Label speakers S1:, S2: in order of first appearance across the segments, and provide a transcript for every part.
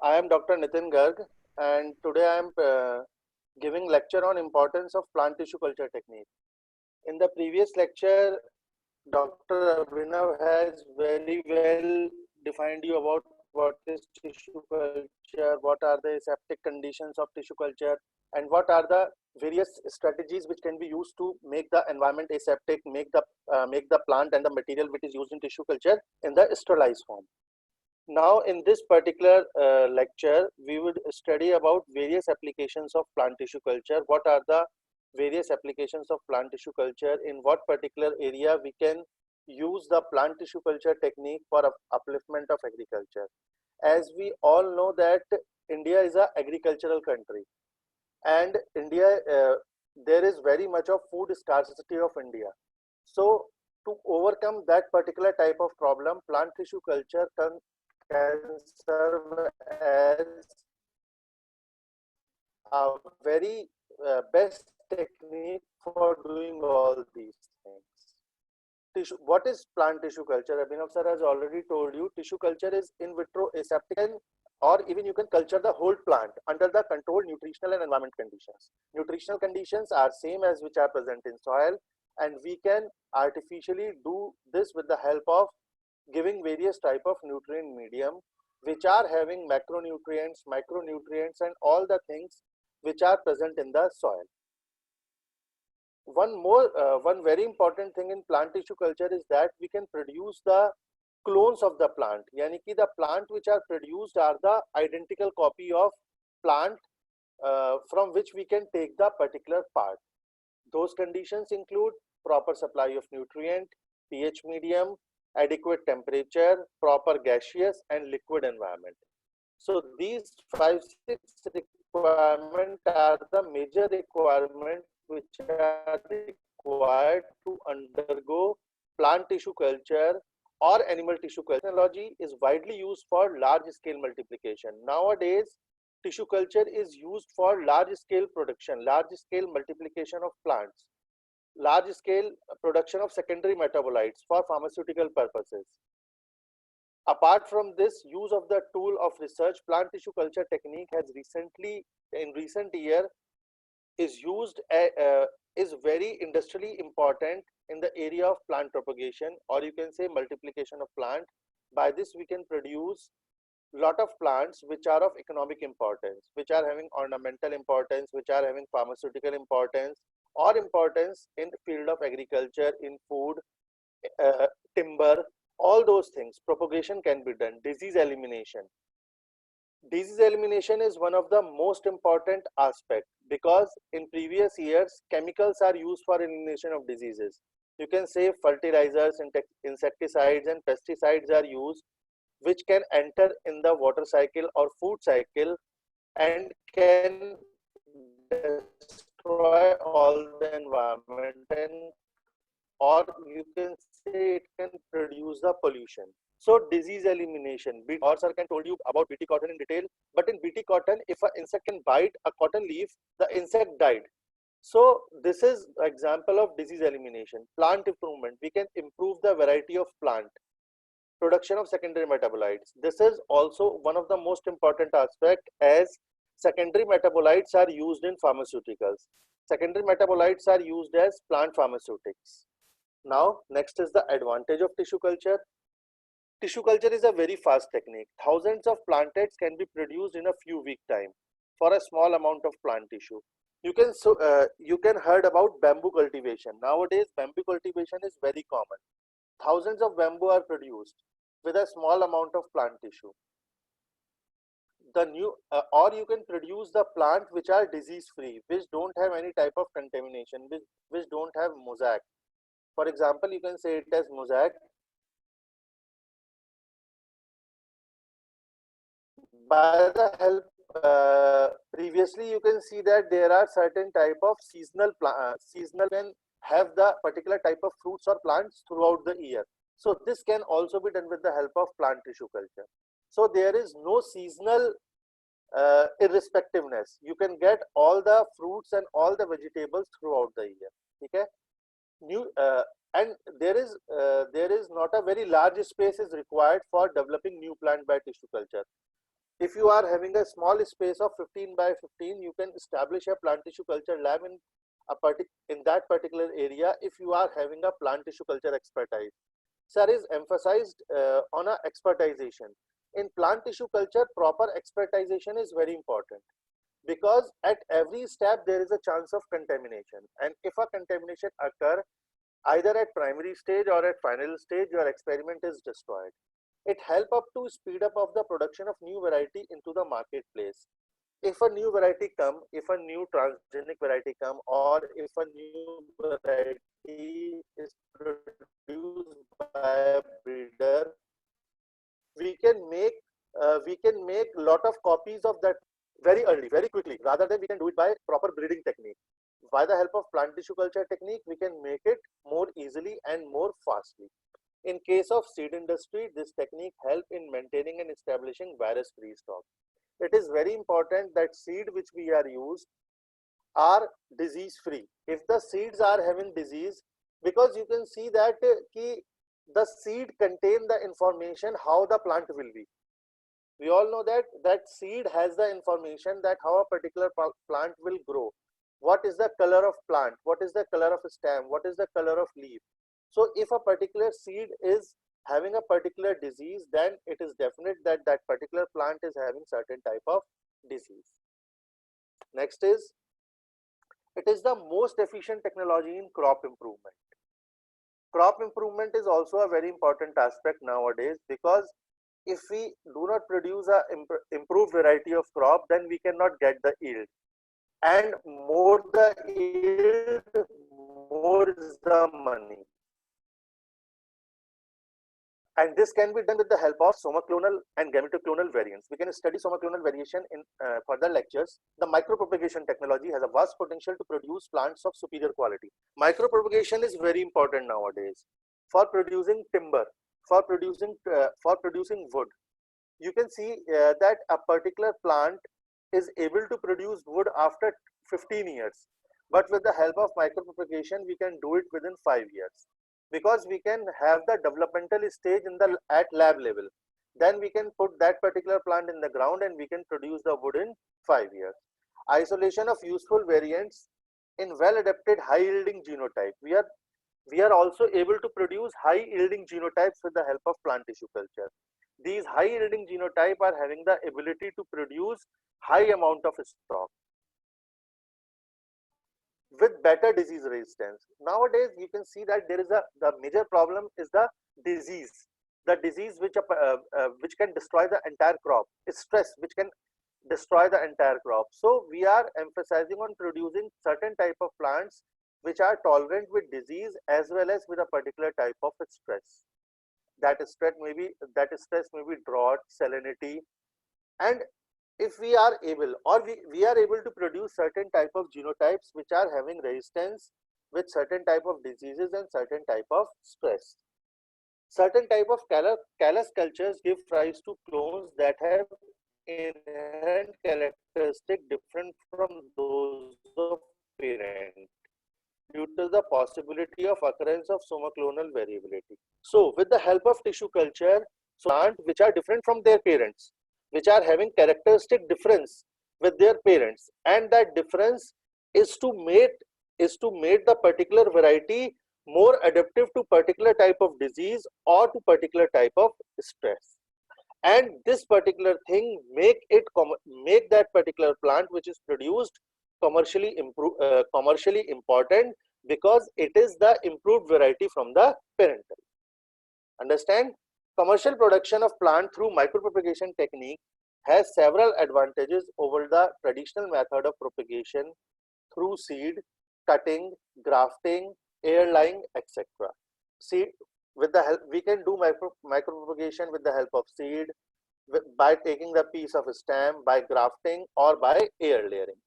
S1: I am Dr. Nitin Garg, and today I am giving lecture on importance of plant tissue culture technique. In the previous lecture, Dr. Abhinav has very well defined you about what is tissue culture, what are the aseptic conditions of tissue culture, and what are the various strategies which can be used to make the environment aseptic, make the plant and the material which is used in tissue culture in the sterilized form. Now, in this particular lecture, we would study about various applications of plant tissue culture. What are the various applications of plant tissue culture? In what particular area we can use the plant tissue culture technique for upliftment of agriculture? As we all know that India is an agricultural country, and there is very much of food scarcity of India. So, to overcome that particular type of problem, plant tissue culture can serve as a very best technique for doing all these things. What is plant tissue culture? Abhinav sir has already told you, tissue culture is in vitro aseptic, or even you can culture the whole plant under the controlled nutritional and environment conditions. Nutritional conditions are same as which are present in soil, and we can artificially do this with the help of giving various type of nutrient medium which are having macronutrients, micronutrients, and all the things which are present in the soil. One very important thing in plant tissue culture is that we can produce the clones of the plant. Yani ki the plant which are produced are the identical copy of plant from which we can take the particular part. Those conditions include proper supply of nutrient, pH medium, adequate temperature, proper gaseous and liquid environment. So these 5-6 requirements are the major requirements which are required to undergo plant tissue culture or animal tissue culture. Technology is widely used for large scale multiplication. Nowadays, tissue culture is used for large scale production, large scale multiplication of plants, large scale production of secondary metabolites for pharmaceutical purposes. Apart from this, use of the tool of research, plant tissue culture technique has in recent year, is used is very industrially important in the area of plant propagation, or you can say multiplication of plant. By this, we can produce lot of plants which are of economic importance, which are having ornamental importance, which are having pharmaceutical importance, or importance in the field of agriculture, in food, timber, all those things. Propagation can be done. Disease elimination. Disease elimination is one of the most important aspect, because in previous years chemicals are used for elimination of diseases. You can say fertilizers, insecticides and pesticides are used, which can enter in the water cycle or food cycle and can destroy all the environment, and or you can say it can produce the pollution. So disease elimination, or sir can told you about BT cotton in detail, but in BT cotton, if an insect can bite a cotton leaf, the insect died. So this is example of disease elimination. Plant improvement, we can improve the variety of plant. Production of secondary metabolites, this is also one of the most important aspect, as secondary metabolites are used in pharmaceuticals. Secondary metabolites are used as plant pharmaceutics. Now, next is the advantage of tissue culture. Tissue culture is a very fast technique. Thousands of plantains can be produced in a few weeks time for a small amount of plant tissue. You can heard about bamboo cultivation. Nowadays, bamboo cultivation is very common. Thousands of bamboo are produced with a small amount of plant tissue. Or you can produce the plant which are disease free, which don't have any type of contamination, which don't have mosaic. For example, you can say it as mosaic. By the help, previously you can see that there are certain type of seasonal can have the particular type of fruits or plants throughout the year. So this can also be done with the help of plant tissue culture. So there is no seasonal irrespectiveness. You can get all the fruits and all the vegetables throughout the year. Okay? And there is not a very large space is required for developing new plant by tissue culture. If you are having a small space of 15 by 15, you can establish a plant tissue culture lab in that particular area if you are having a plant tissue culture expertise. Sir is emphasized on a expertization. In plant tissue culture, proper expertization is very important, because at every step there is a chance of contamination, and if a contamination occur either at primary stage or at final stage, your experiment is destroyed. It help up to speed up of the production of new variety into the marketplace. If a new variety come, if a new transgenic variety come, or if a new variety is produced by a breeder, we can make lot of copies of that very early, very quickly, rather than we can do it by proper breeding technique. By the help of plant tissue culture technique, we can make it more easily and more fastly. In case of seed industry, this technique help in maintaining and establishing virus-free stock. It is very important that seed which we are used are disease-free. If the seeds are having disease, because you can see that the seed contain the information how the plant will be. We all know that seed has the information that how a particular plant will grow. What is the color of plant? What is the color of stem? What is the color of leaf? So if a particular seed is having a particular disease, then it is definite that that particular plant is having certain type of disease. Next is, it is the most efficient technology in crop improvement. Crop improvement is also a very important aspect nowadays, because if we do not produce a improved variety of crop, then we cannot get the yield. And more the yield, more is the money. And this can be done with the help of somaclonal and gametoclonal variants. We can study somaclonal variation in further lectures. The micropropagation technology has a vast potential to produce plants of superior quality. Micropropagation is very important nowadays for producing timber, for producing wood. You can see that a particular plant is able to produce wood after 15 years. But with the help of micropropagation, we can do it within 5 years. Because we can have the developmental stage at lab level. Then we can put that particular plant in the ground and we can produce the wood in 5 years. Isolation of useful variants in well-adapted high-yielding genotype. We are also able to produce high-yielding genotypes with the help of plant tissue culture. These high-yielding genotype are having the ability to produce high amount of stock with better disease resistance. Nowadays, you can see that there is the major problem is the disease which can destroy the entire crop. It's stress which can destroy the entire crop. So we are emphasizing on producing certain type of plants which are tolerant with disease as well as with a particular type of stress. That stress may be drought, salinity, and if we are able, or we are able to produce certain type of genotypes which are having resistance with certain type of diseases and certain type of stress. Certain type of callus cultures give rise to clones that have inherent characteristic different from those of parent due to the possibility of occurrence of somaclonal variability. So with the help of tissue culture, plants which are different from their parents, which are having characteristic difference with their parents, and that difference is to make the particular variety more adaptive to particular type of disease or to particular type of stress. And this particular thing make that particular plant which is produced commercially important, because it is the improved variety from the parental. Understand? Commercial production of plant through micropropagation technique has several advantages over the traditional method of propagation through seed, cutting, grafting, air line, etc. Seed, with the help, we can do micropropagation with the help of seed, by taking the piece of stem, by grafting, or by air layering.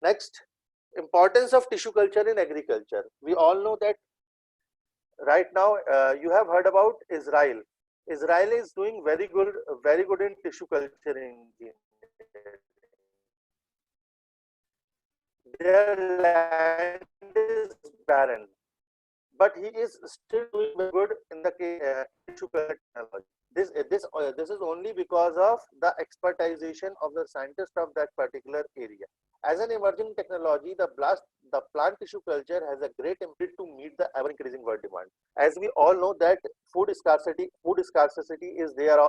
S1: Next, importance of tissue culture in agriculture. We all know that right now you have heard about Israel. Israel is doing very good in tissue culture engineering. Their land is barren, but he is still doing very good in the tissue culture technology. This is only because of the expertization of the scientist of that particular area. As an emerging technology, the plant tissue culture has a great impact to meet the ever increasing world demand. As we all know that food scarcity is there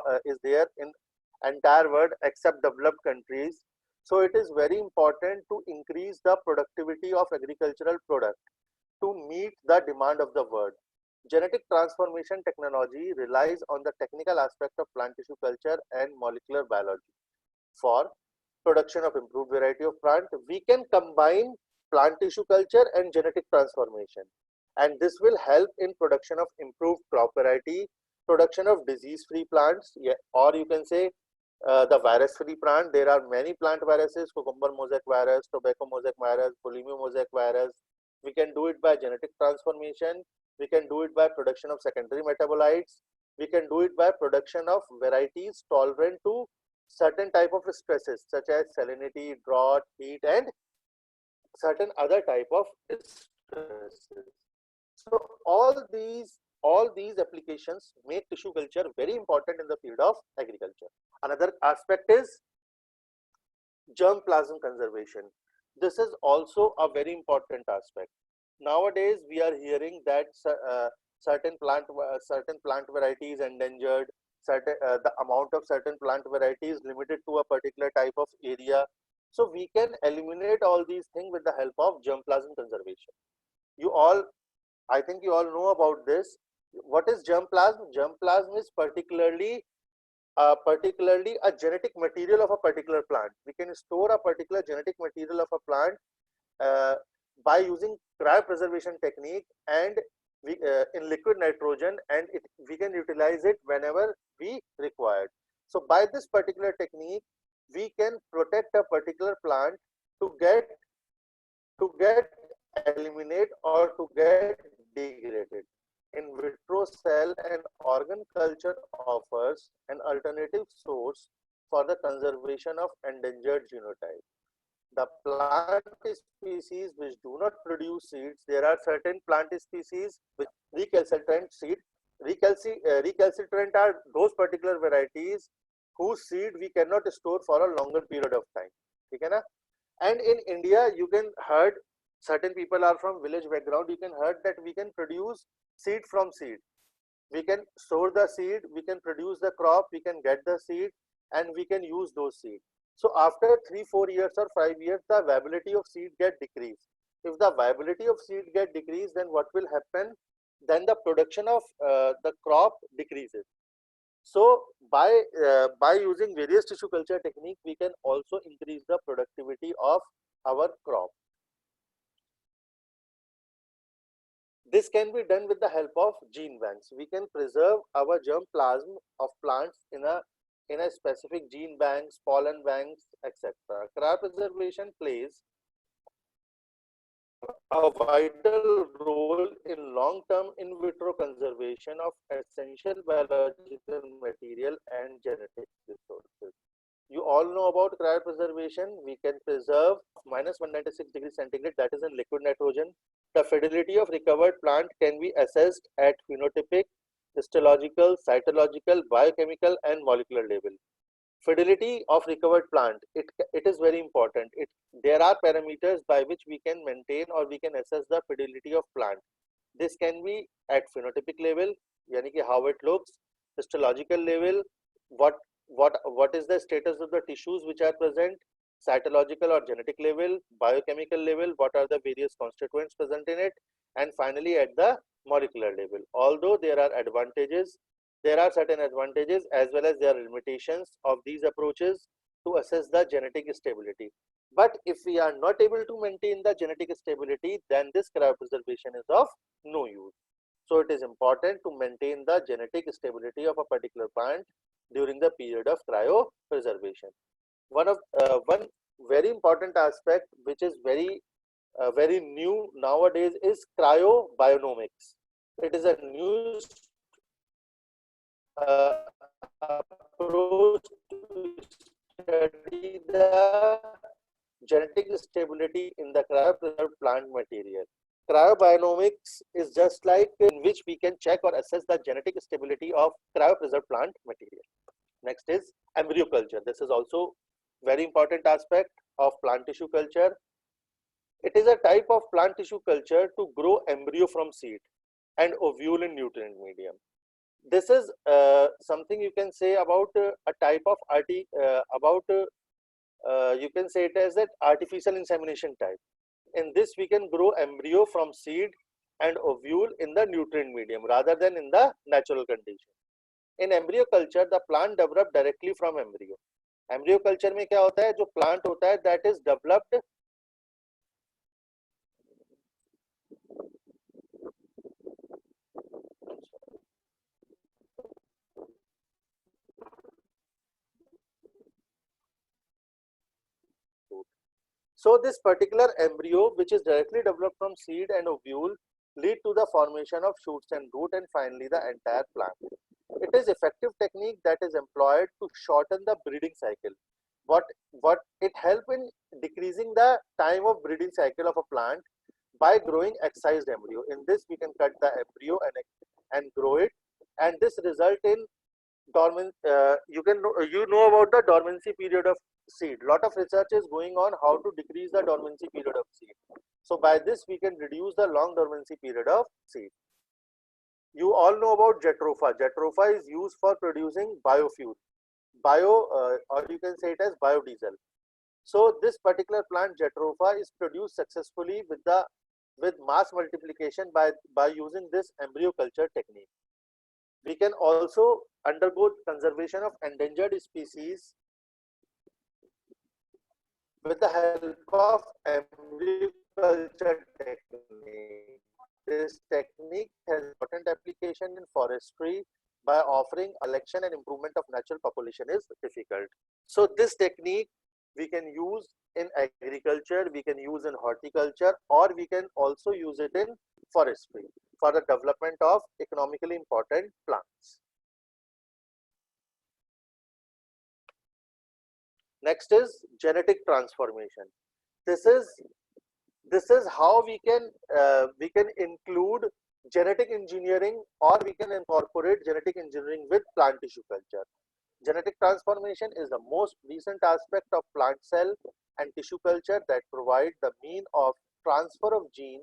S1: in entire world except developed countries. So it is very important to increase the productivity of agricultural product to meet the demand of the world. Genetic transformation technology relies on the technical aspect of plant tissue culture and molecular biology. For production of improved variety of plant, we can combine plant tissue culture and genetic transformation. And this will help in production of improved crop variety, production of disease-free plants, yeah, or you can say the virus-free plant. There are many plant viruses: cucumber mosaic virus, tobacco mosaic virus, bulimia mosaic virus. We can do it by genetic transformation. We can do it by production of secondary metabolites. We can do it by production of varieties tolerant to certain type of stresses such as salinity, drought, heat, and certain other type of stresses. So all these applications make tissue culture very important in the field of agriculture. Another aspect is germplasm conservation. This is also a very important aspect. Nowadays, we are hearing that certain plant varieties endangered, the amount of certain plant varieties limited to a particular type of area. So we can eliminate all these things with the help of germplasm conservation. You all, I think you all know about this. What is germplasm? Germplasm is particularly a genetic material of a particular plant. We can store a particular genetic material of a plant uh, by using cryopreservation technique, and in liquid nitrogen, and we can utilize it whenever we required. So by this particular technique, we can protect a particular plant to get eliminate or to get degraded. In vitro cell and organ culture offers an alternative source for the conservation of endangered genotype. The plant species which do not produce seeds, there are certain plant species with recalcitrant seed. Recalcitrant are those particular varieties whose seed we cannot store for a longer period of time. Okay, na? And in India, you can heard, certain people are from village background, you can heard that we can produce seed from seed. We can store the seed, we can produce the crop, we can get the seed, and we can use those seeds. So after 3-4 years or 5 years, the viability of seed get decreased. If the viability of seed get decreased, then what will happen? Then the production of the crop decreases. So by using various tissue culture technique, we can also increase the productivity of our crop. This can be done with the help of gene banks. We can preserve our germplasm of plants in a specific gene banks, pollen banks, etc. Cryopreservation plays a vital role in long-term in vitro conservation of essential biological material and genetic resources. You all know about cryopreservation. We can preserve minus 196 degrees centigrade, that is in liquid nitrogen. The fidelity of recovered plant can be assessed at phenotypic, histological, cytological, biochemical, and molecular level. Fidelity of recovered plant, it is very important. There are parameters by which we can maintain or we can assess the fidelity of plant. This can be at phenotypic level, yani ki how it looks, histological level, what is the status of the tissues which are present, cytological or genetic level, biochemical level, what are the various constituents present in it, and finally at the molecular level. Although there are advantages, there are certain advantages as well as there are limitations of these approaches to assess the genetic stability. But if we are not able to maintain the genetic stability, then this cryopreservation is of no use. So it is important to maintain the genetic stability of a particular plant during the period of cryopreservation. One very important aspect which is very new nowadays is cryobionomics. It is a new approach to study the genetic stability in the cryopreserved plant material. Cryobionomics is just like in which we can check or assess the genetic stability of cryopreserved plant material. Next is embryo culture. This is also very important aspect of plant tissue culture. It is a type of plant tissue culture to grow embryo from seed and ovule in nutrient medium. This is something you can say about a type of you can say it as that artificial insemination type. In this, we can grow embryo from seed and ovule in the nutrient medium rather than in the natural condition. In embryo culture, the plant developed directly from embryo. Embryo culture में क्या होता है, जो plant होता है that is developed So this particular embryo, which is directly developed from seed and ovule, lead to the formation of shoots and root and finally the entire plant. It is effective technique that is employed to shorten the breeding cycle. What it help in decreasing the time of breeding cycle of a plant by growing excised embryo. In this, we can cut the embryo and grow it, and this result in dormant. You know about the dormancy period of seed. Lot of research is going on how to decrease the dormancy period of seed. So by this we can reduce the long dormancy period of seed. You all know about Jatropha. Jatropha is used for producing biofuel, or you can say it as biodiesel. So this particular plant Jatropha is produced successfully with mass multiplication by using this embryo culture technique. We can also undergo conservation of endangered species with the help of embryo culture technique. This technique has important application in forestry by offering collection and improvement of natural population is difficult. So this technique we can use in agriculture, we can use in horticulture, or we can also use it in forestry for the development of economically important plants. Next is genetic transformation. This is how we can include genetic engineering, or we can incorporate genetic engineering with plant tissue culture. Genetic transformation is the most recent aspect of plant cell and tissue culture that provide the mean of transfer of gene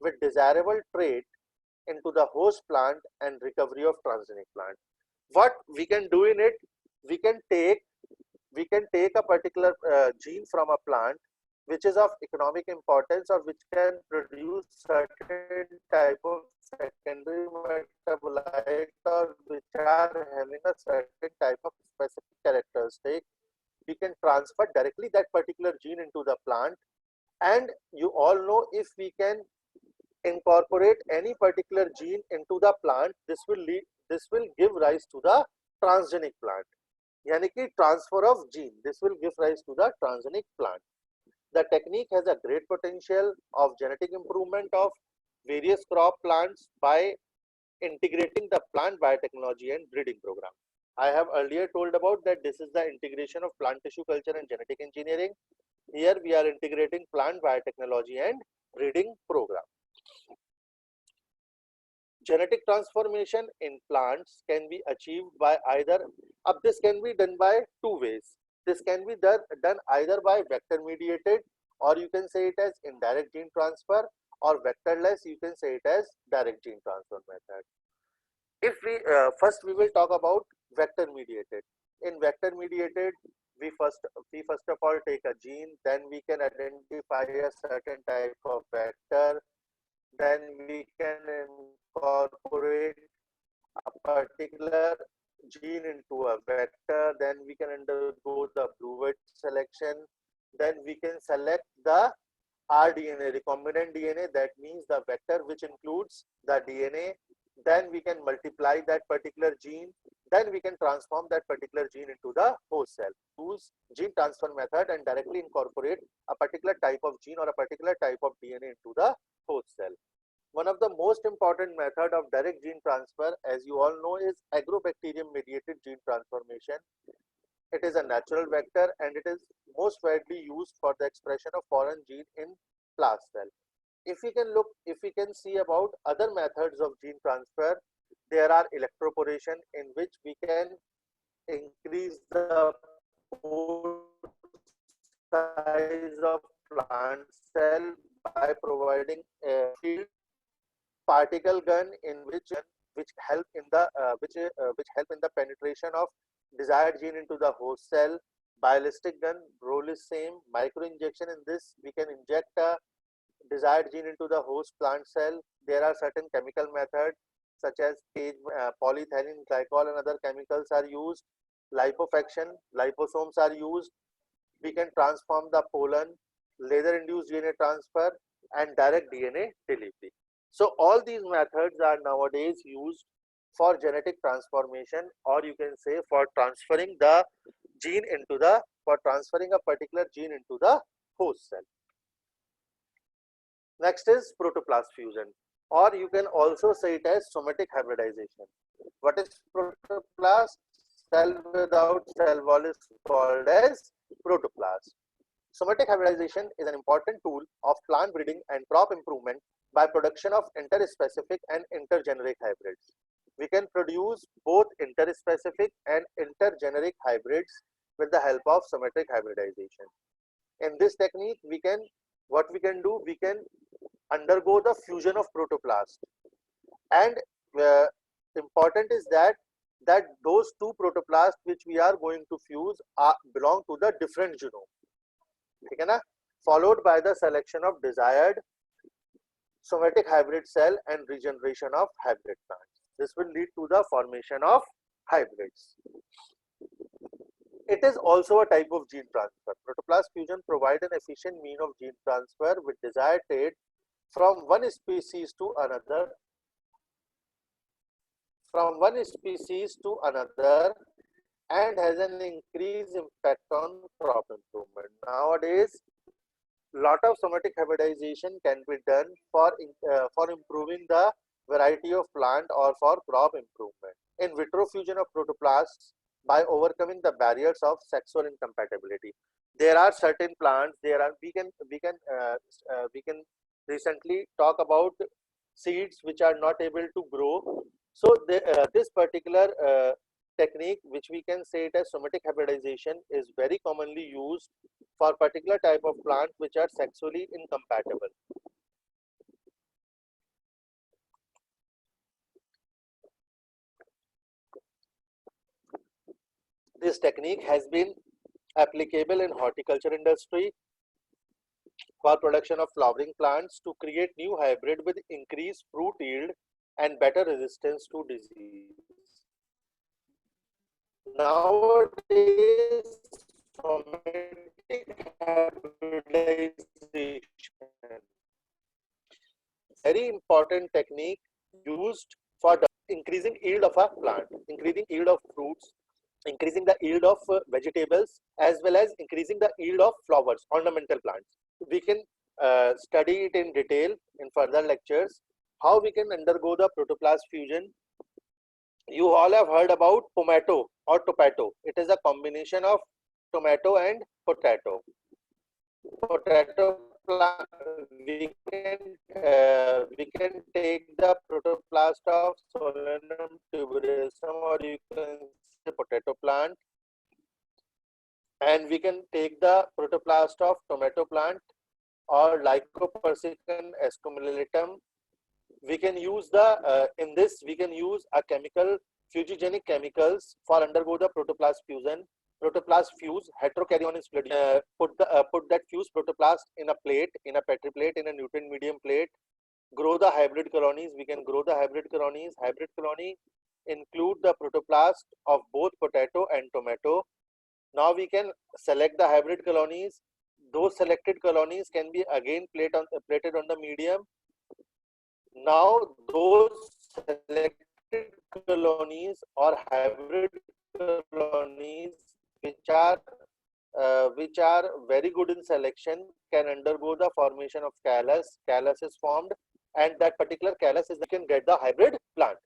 S1: with desirable trait into the host plant and recovery of transgenic plant. What we can do in it, we can take a particular gene from a plant which is of economic importance or which can produce certain type of secondary metabolite or which are having a certain type of specific characteristic. We can transfer directly that particular gene into the plant, and you all know if we can incorporate any particular gene into the plant, this will give rise to the transgenic plant. यानी कि transfer of gene, this will give rise to the transgenic plant. The technique has a great potential of genetic improvement of various crop plants by integrating the plant biotechnology and breeding program. I have earlier told about that this is the integration of plant tissue culture and genetic engineering. Here we are integrating plant biotechnology and breeding program. Genetic transformation in plants can be achieved by either, this can be done by two ways. This can be done either by vector mediated, or you can say it as indirect gene transfer, or vectorless, you can say it as direct gene transfer method. If we first we will talk about vector mediated. In vector mediated, we first of all take a gene, then we can identify a certain type of vector, then we can incorporate a particular gene into a vector, then we can undergo the Blue-White selection, then we can select the rDNA, recombinant DNA, that means the vector which includes the DNA, then we can multiply that particular gene, then we can transform that particular gene into the host cell. Use gene transfer method and directly incorporate a particular type of gene or a particular type of DNA into the host cell. One of the most important method of direct gene transfer, as you all know, is agrobacterium mediated gene transformation. It is a natural vector and it is most widely used for the expression of foreign gene in plant cell. If we can see about other methods of gene transfer, there are electroporation, in which we can increase the pore size of plant cell by providing a field particle gun, in which help in the which help in the penetration of desired gene into the host cell. Ballistic gun role is same. Micro injection, in this we can inject a desired gene into the host plant cell. There are certain chemical methods such as polyethylene glycol and other chemicals are used. Liposuction, liposomes are used. We can transform the pollen, laser induced DNA transfer, and direct DNA delivery. So all these methods are nowadays used for genetic transformation, or you can say for transferring the gene into the, for transferring a particular gene into the host cell. Next is protoplast fusion, or you can also say it as somatic hybridization. What is protoplast? Cell without cell wall is called as protoplast. Somatic hybridization is an important tool of plant breeding and crop improvement by production of interspecific and intergeneric hybrids. We can produce both interspecific and intergeneric hybrids with the help of somatic hybridization. In this technique, we can undergo the fusion of protoplast, and important is that those two protoplasts which we are going to fuse belong to the different genome. ठीक है ना? Followed by the selection of desired somatic hybrid cell and regeneration of hybrid plants. This will lead to the formation of hybrids. It is also a type of gene transfer. Protoplast fusion provides an efficient mean of gene transfer with desired trait from one species to another, and has an increased impact on crop improvement. Nowadays, lot of somatic hybridization can be done for improving the variety of plant or for crop improvement. In vitro fusion of protoplasts by overcoming the barriers of sexual incompatibility. There are certain plants. We can recently talk about seeds which are not able to grow. So this particular technique, which we can say it as somatic hybridization, is very commonly used for particular type of plant which are sexually incompatible. This technique has been applicable in horticulture industry for production of flowering plants to create new hybrid with increased fruit yield and better resistance to disease. Nowadays, somatic hybridization, very important technique used for increasing yield of a plant, increasing yield of fruits, increasing the yield of vegetables, as well as increasing the yield of flowers, ornamental plants. We can study it in detail in further lectures, how we can undergo the protoplast fusion. You all have heard about pomato or tomato. It is a combination of tomato and potato. Potato plant, we can take the protoplast of Solanum tuberosum, or you can say potato plant, and we can take the protoplast of tomato plant or Lycopersicum escumulatum. We can use the in this we can use a chemical, fusogenic chemicals, for undergo the protoplast fusion. Protoplast fuse, heterokaryon is put that fused protoplast in a plate, in a petri plate, in a nutrient medium plate. Grow the hybrid colonies. We can grow the hybrid colonies. Hybrid colony include the protoplast of both potato and tomato. Now we can select the hybrid colonies. Those selected colonies can be again plated on the medium. Now those selected colonies or hybrid colonies which are very good in selection can undergo the formation of callus. Callus is formed, and that particular callus is you can get the hybrid plant.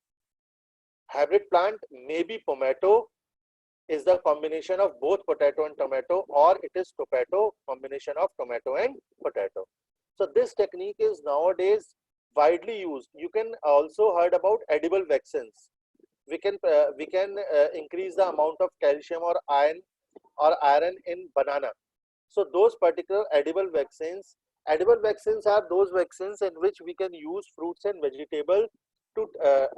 S1: Hybrid plant may be pomato, is the combination of both potato and tomato, or it is tomato, combination of tomato and potato. So this technique is nowadays widely used. You can also heard about edible vaccines. We can increase the amount of calcium or iron in banana. So those particular edible vaccines are those vaccines in which we can use fruits and vegetables to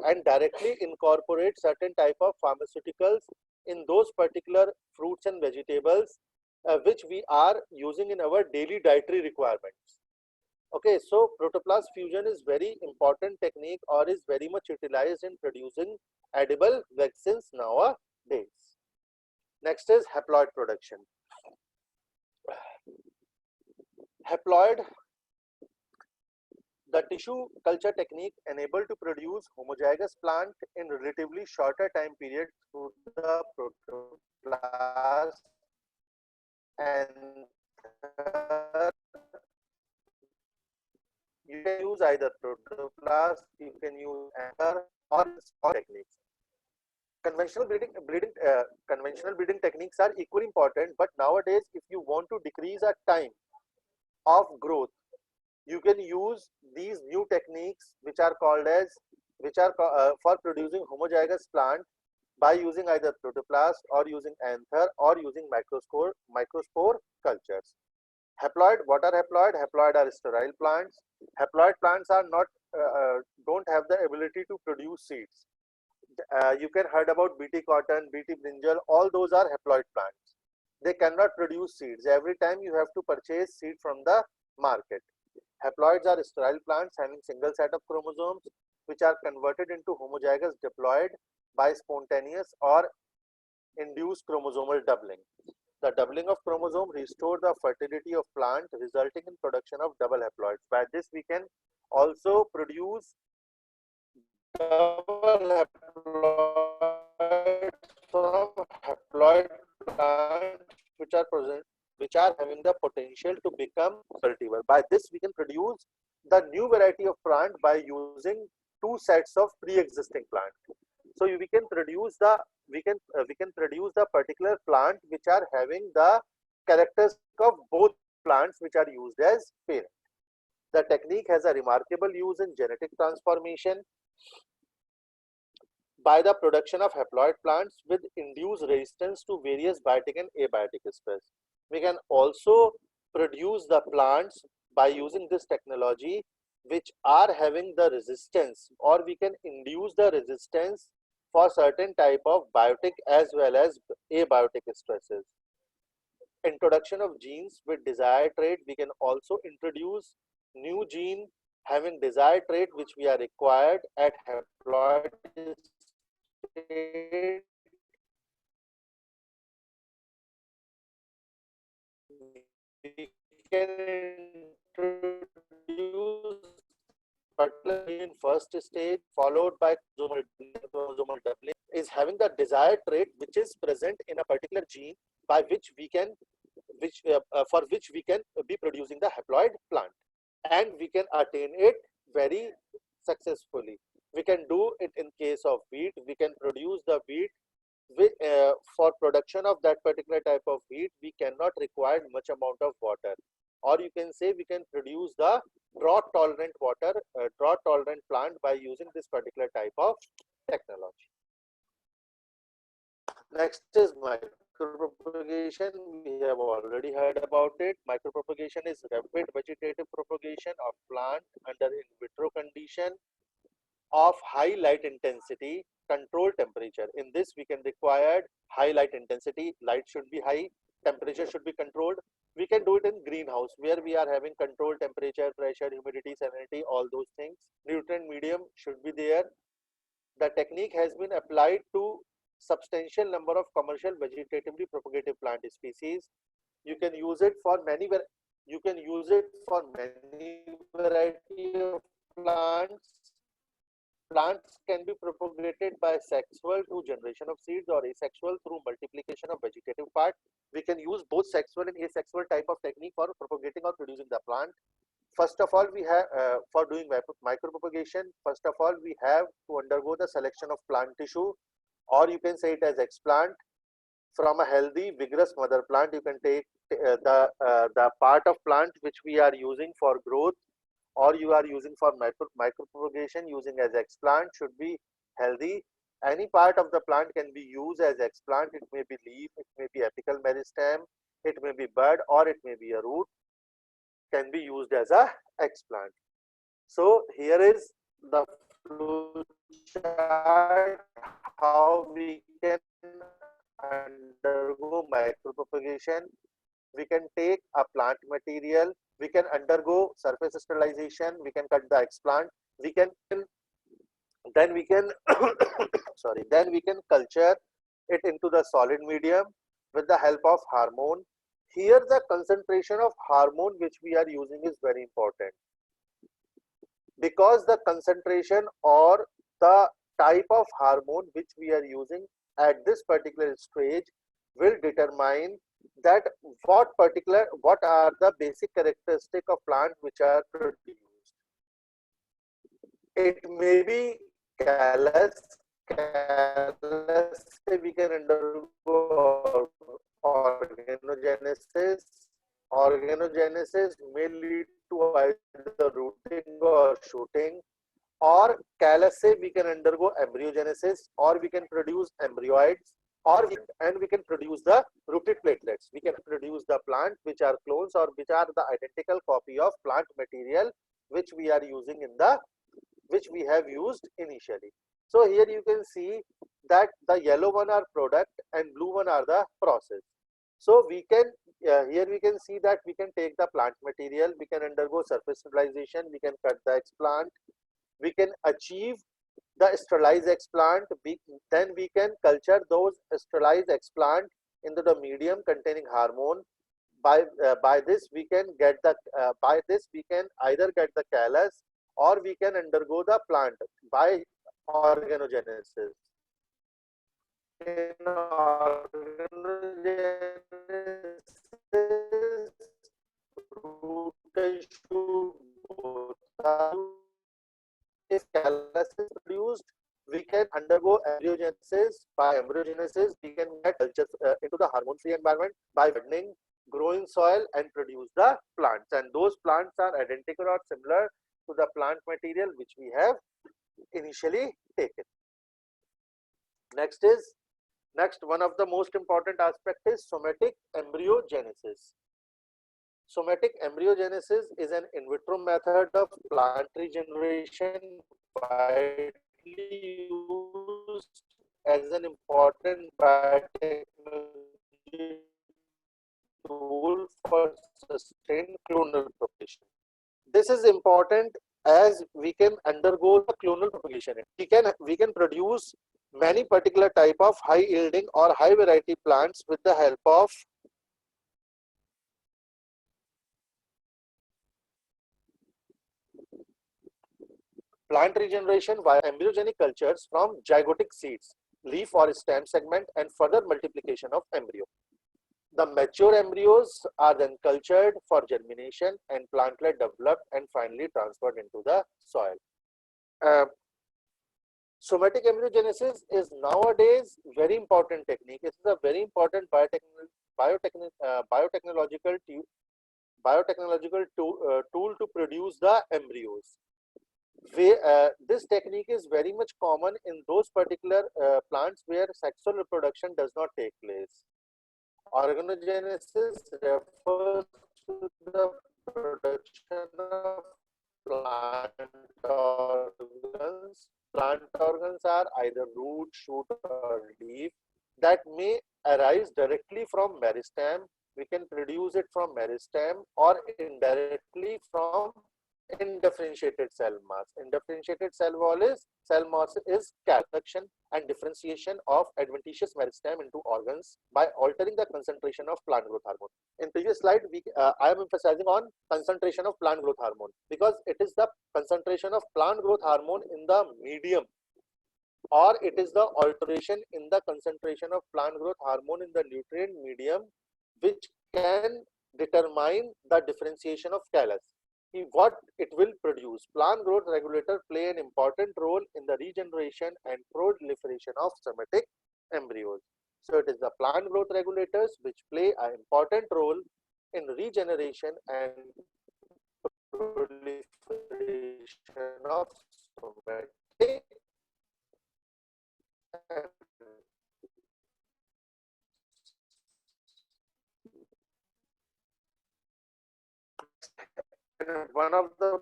S1: and directly incorporate certain type of pharmaceuticals in those particular fruits and vegetables which we are using in our daily dietary requirements. Okay, so protoplast fusion is very important technique or is very much utilized in producing edible vaccines nowadays. Next is haploid production. Haploid, the tissue culture technique enabled to produce homozygous plant in relatively shorter time period through the protoplast and you can use either protoplast, you can use anther or techniques. Conventional breeding techniques are equally important, but nowadays if you want to decrease a time of growth, you can use these new techniques which are called as for producing homozygous plant by using either protoplast or using anther or using microspore cultures. Haploid, what are haploid? Haploid are sterile plants. Haploid plants are not don't have the ability to produce seeds. You can heard about BT cotton, BT brinjal, all those are haploid plants. They cannot produce seeds. Every time you have to purchase seed from the market. Haploids are sterile plants having single set of chromosomes which are converted into homozygous diploid by spontaneous or induced chromosomal doubling. The doubling of chromosome restores the fertility of plant, resulting in production of double haploids. By this we can also produce double haploids from haploid plants which are having the potential to become cultivar. By this we can produce the new variety of plant by using two sets of pre-existing plant. So we can produce the particular plant which are having the characteristic of both plants which are used as parent. The technique has a remarkable use in genetic transformation by the production of haploid plants with induced resistance to various biotic and abiotic species. We can also produce the plants by using this technology which are having the resistance, or we can induce the resistance for certain type of biotic as well as abiotic stresses. Introduction of genes with desired trait, we can also introduce new gene having desired trait which we are required at haploid state. We can introduce particular in first stage followed by chromosomal doubling is having the desired trait which is present in a particular gene by which we can for which we can be producing the haploid plant, and we can attain it very successfully. We can do it in case of wheat. We can produce the wheat for production of that particular type of wheat. We cannot require much amount of water, or you can say we can produce the drought tolerant drought tolerant plant by using this particular type of technology. Next is micropropagation. We have already heard about it. Micropropagation is rapid vegetative propagation of plant under in vitro condition of high light intensity, controlled temperature. In this we can require high light intensity, light should be high, temperature should be controlled. We can do it in greenhouse where we are having controlled temperature, pressure, humidity, salinity, all those things. Nutrient medium should be there. The technique has been applied to substantial number of commercial vegetatively propagated plant species. You can use it for many variety of plants. Plants can be propagated by sexual through generation of seeds or asexual through multiplication of vegetative part. We can use both sexual and asexual type of technique for propagating or producing the plant. First of all, we have for doing micropropagation, first of all, we have to undergo the selection of plant tissue, or you can say it as explant. from a healthy, vigorous mother plant, you can take the part of plant which we are using for growth, or you are using for micropropagation using as explant should be healthy. Any part of the plant can be used as explant. It may be leaf, it may be apical meristem, it may be bud, or it may be a root, can be used as a explant. So here is the flow chart how we can undergo micropropagation. We can take a plant material, we can undergo surface sterilization, we can cut the explant, we can then we can sorry, then we can culture it into the solid medium with the help of hormone. Here the concentration of hormone which we are using is very important, because the concentration or the type of hormone which we are using at this particular stage will determine that what are the basic characteristic of plant which are produced. It may be callus. Callus we can undergo organogenesis. Organogenesis may lead to either rooting or shooting, or callus we can undergo embryogenesis, or we can produce embryoids, and we can produce the rooted platelets. We can produce the plant which are clones or which are the identical copy of plant material which we are using in the which we have used initially. So here you can see that the yellow one are product and blue one are the process. So we can here we can see that we can take the plant material, we can undergo surface sterilization, we can cut the explant, we can achieve the sterilized explant, then we can culture those sterilized explant into the medium containing hormone. By this we can get the by this we can either get the callus, or we can undergo the plant by organogenesis. In organogenesis, root and shoot both are. If callus is produced, we can undergo embryogenesis. By embryogenesis, we can get culture into the hormone-free environment by burning, growing soil, and produce the plants. And those plants are identical or similar to the plant material which we have initially taken. Next one of the most important aspect is somatic embryogenesis. Somatic embryogenesis is an in vitro method of plant regeneration widely used as an important biotechnology tool for sustained clonal propagation. This is important as we can undergo the clonal propagation. We can produce many particular type of high yielding or high variety plants with the help of plant regeneration via embryogenic cultures from zygotic seeds, leaf or stem segment, and further multiplication of embryo. The mature embryos are then cultured for germination and plantlet developed and finally transferred into the soil. Somatic embryogenesis is nowadays very important technique. It is a very important biotechnological tool to produce the embryos. This technique is very much common in those particular plants where sexual reproduction does not take place. Organogenesis refers to the production of plant organs. Plant organs are either root, shoot, or leaf that may arise directly from meristem. We can produce it from meristem or indirectly from indifferentiated cell mass. Indifferentiated cell mass is collection and differentiation of adventitious meristem into organs by altering the concentration of plant growth hormone. In previous slide, I am emphasizing on concentration of plant growth hormone because it is the concentration of plant growth hormone in the medium, or it is the alteration in the concentration of plant growth hormone in the nutrient medium which can determine the differentiation of callus. What it will produce. Plant growth regulator play an important role in the regeneration and proliferation of somatic embryos. So it is the plant growth regulators which play an important role in regeneration and proliferation of somatic and one of the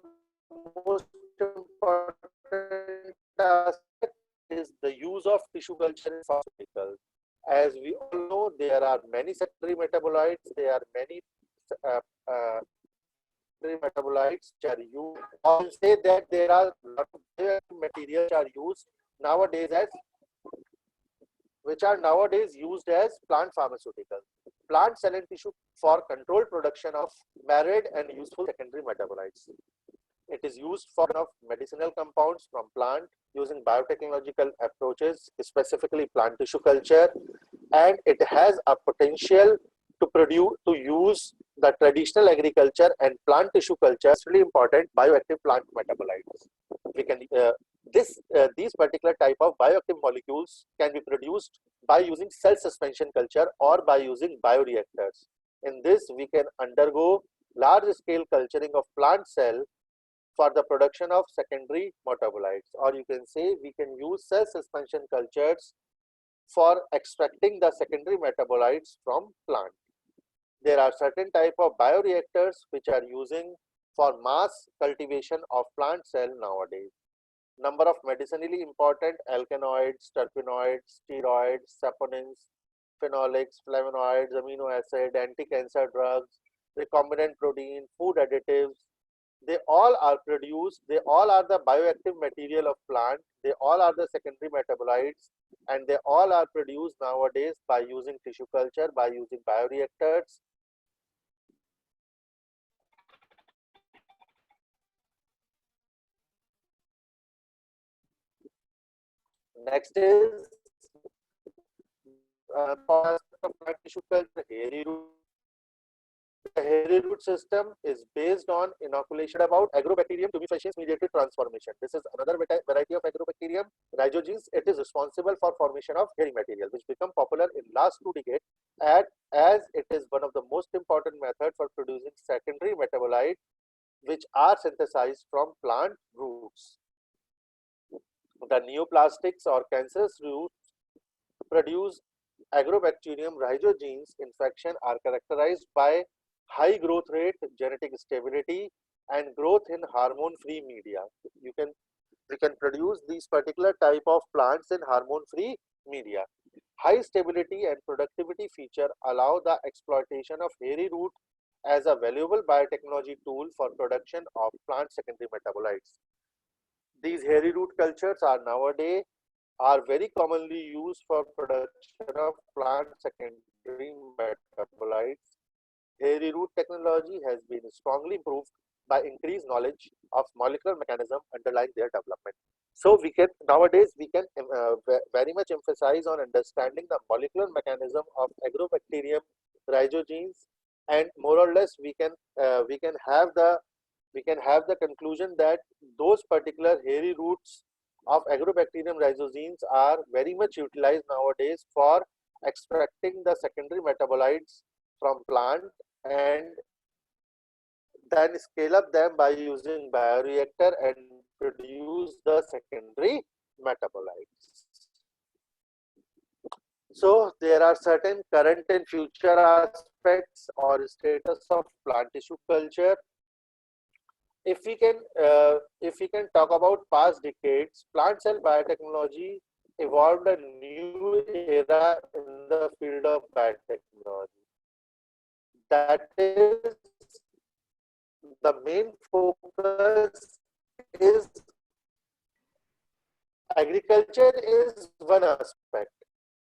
S1: most important aspect is the use of tissue culture in pharmaceuticals. As we all know, there are many secondary metabolites, there are many uh, uh, metabolites which are used. I'll say that there are a lot of materials are used nowadays as which are nowadays used as plant pharmaceuticals. Plant cell and tissue for controlled production of varied and useful secondary metabolites. It is used for of medicinal compounds from plant using biotechnological approaches, specifically plant tissue culture, and it has a potential to produce to use the traditional agriculture and plant tissue culture. It's really important bioactive plant metabolites. We can these particular type of bioactive molecules can be produced by using cell suspension culture or by using bioreactors. In this, we can undergo large scale culturing of plant cell for the production of secondary metabolites, or you can say we can use cell suspension cultures for extracting the secondary metabolites from plant. There are certain type of bioreactors which are using for mass cultivation of plant cell nowadays. Number of medicinally important alkaloids, terpenoids, steroids, saponins, phenolics, flavonoids, amino acid, anti-cancer drugs, recombinant protein, food additives, they all are produced, they all are the bioactive material of plant, they all are the secondary metabolites, and they all are produced nowadays by using tissue culture, by using bioreactors. Next is plant tissue culture, hairy root. The hairy root system is based on inoculation about Agrobacterium tumefaciens mediated transformation. This is another variety of Agrobacterium rhizogenes. It is responsible for formation of hairy material, which become popular in last 2 decades as it is one of the most important methods for producing secondary metabolites which are synthesized from plant roots. The neoplastics or cancerous roots produce Agrobacterium rhizogenes infection are characterized by high growth rate, genetic stability, and growth in hormone-free media. We can produce these particular type of plants in hormone-free media. High stability and productivity feature allow the exploitation of hairy root as a valuable biotechnology tool for production of plant secondary metabolites. These hairy root cultures are nowadays very commonly used for production of plant secondary metabolites. Hairy root technology has been strongly improved by increased knowledge of molecular mechanism underlying their development. So we can nowadays we can very much emphasize on understanding the molecular mechanism of Agrobacterium rhizogenes, and more or less we can have the conclusion that those particular hairy roots of Agrobacterium rhizogenes are very much utilized nowadays for extracting the secondary metabolites from plant and then scale up them by using bioreactor and produce the secondary metabolites. So there are certain current and future aspects or status of plant tissue culture. If we can talk about past decades, plant cell biotechnology evolved a new era in the field of biotechnology. That is, the main focus is agriculture is one aspect.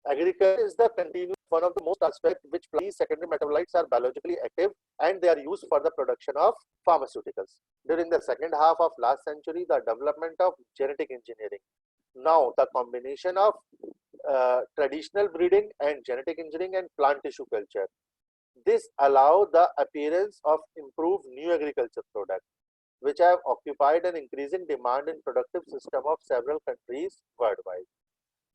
S1: Agriculture is the continuous one of the most aspect which these secondary metabolites are biologically active and they are used for the production of pharmaceuticals. During the second half of last century, the development of genetic engineering. Now, the combination of traditional breeding and genetic engineering and plant tissue culture. This allow the appearance of improved new agriculture products, which have occupied an increasing demand in productive system of several countries worldwide.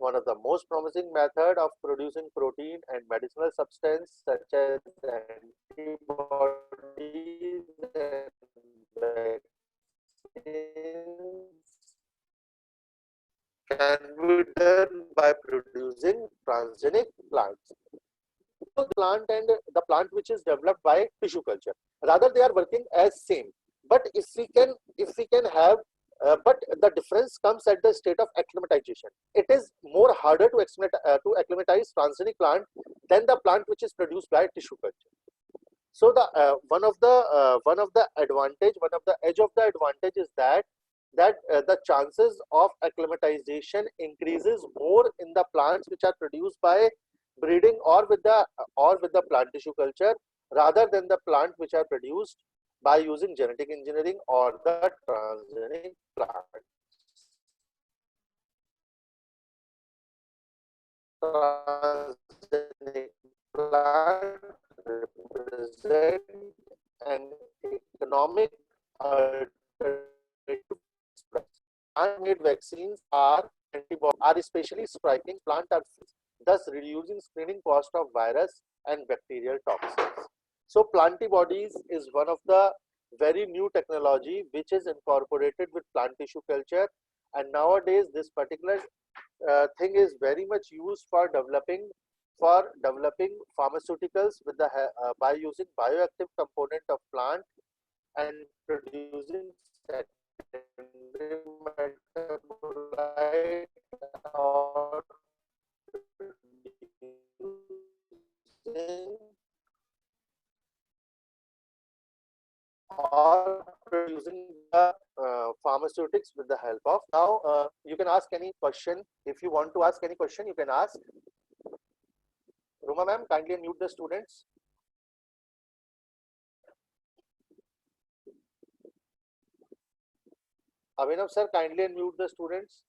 S1: one of the most promising method of producing protein and medicinal substance such as antibodies and vaccines can be done by producing transgenic plants. So the plant and the plant which is developed by tissue culture, rather they are working as same. But if we can have but the difference comes at the state of acclimatization. It is more harder to acclimatize transgenic plant than the plant which is produced by tissue culture. So the one of the advantage, one of the edge of the advantage is that the chances of acclimatization increases more in the plants which are produced by breeding or with the plant tissue culture, rather than the plant which are produced by using genetic engineering or the transgenic plant. Transgenic plant represent an economic alternative. Plant-made vaccines are antibodies are especially striking plant are thus reducing screening cost of virus and bacterial toxins. So plantibodies is one of the very new technology which is incorporated with plant tissue culture, and nowadays this particular thing is very much used for developing pharmaceuticals by using bioactive component of plant and producing secondary metabolite or producing the pharmaceutics with the help of. Now you can ask any question. If you want to ask any question, you can ask. Ruma ma'am, kindly unmute the students. Abhinav sir, kindly unmute the students.